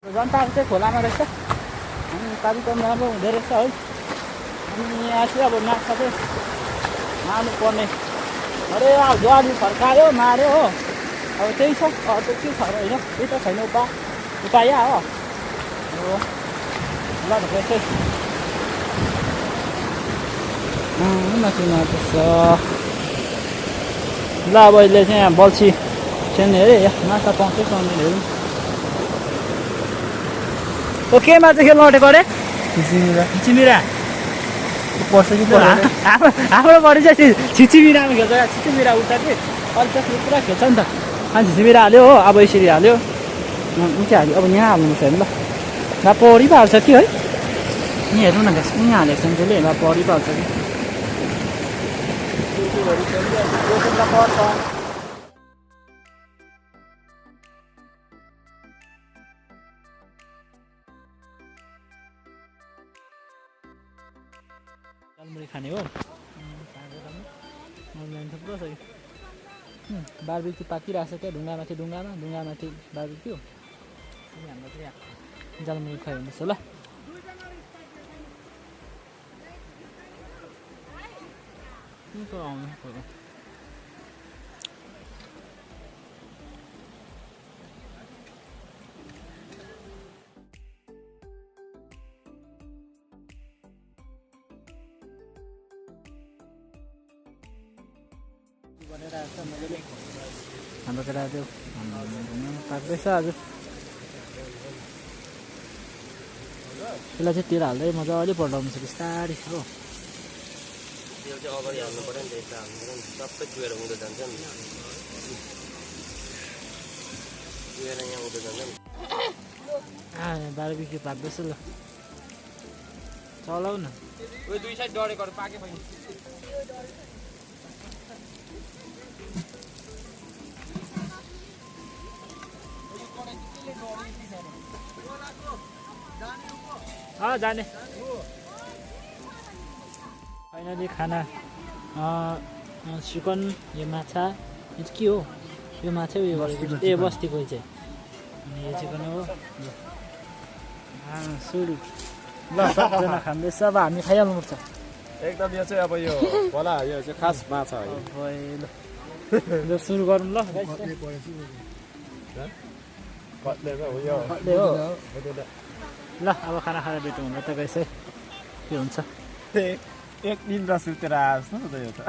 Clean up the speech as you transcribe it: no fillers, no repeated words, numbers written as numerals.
जनताको चाहिँ खोलामा रहेछ अनि कार्यक्रम राम्रो हुँदो रहेछ है अनि यहाँ चाहिँ अब माछा चाहिँ मार्नु पर्ने अरे अब ज्वाली फर्कायो मार्यो हो अब त्यही छ अर्को के छ र होइन त्यही त छैन उपाय हो ल चाहिँ माथि मार्दैछ ल अब अहिले चाहिँ यहाँ बल्छी छेन्ने अरे माछा पाउँछ पाउँदैन हेरौँ ओ केमा चाहिँ खेल्नु अटेको अरे छिचिमिरा पर्छ कि हाम्रो बडी चाहिँ छिचिमिरामा खेल्छ छिचिमिरा उठ्छ कि अलिक त्यसले पुरा खेल्छ नि त अनि झिझिमिरा हाल्यो हो अब यसरी हाल्यो उति हाल्यो अब यहाँ हाल्नुपर्छ हेर्नु ल यहाँ पौडी पो हाल्छ कि है यहाँ हेर्नु न गाइस यहाँ हालेको छ नि त्यसले यहाँ पौडी पो हाल्छ कि झालमुरी खाने हो थुप्रो छ कि बार्बिक्यू पाकिरहेको छ क्या ढुङ्गामाथि बार्बिक्यू अनि हाम्रो चाहिँ यहाँ झालमुरी खुवाइ हुँदैछ ल आउनु हाम्रो केटाहरू पाक्दैछ आज त्यसलाई चाहिँ तेल हाल्दै मजाले पल्टाउनु छ बिस्तारै हो अगाडि हाल्नु पर्यो नि त सबै चुहेर हुँदै जान्छ नि चुहेर यहाँ हुँदै जान्छ नि बार्बिक्यू पाक्दैछ ल चलाउ न दुई साइड डढेको पाके पनि जाने फाइनली खाना चिकन यो माछा यो के हो यो माछा उयो गरेको ए बस्तीको चाहिँ अनि यो चिकन हो सुरु ल सबजना खाँदैछ अब हामी खाइहाल्नुपर्छ एकदम यो चाहिँ अब यो होला यो चाहिँ खास माछा हो ल सुरु गरौँ ल ल अब खाना खाएर भेटौँ होला त गाइस है के हुन्छ एक दिन र सुतेर आएछ न त यो त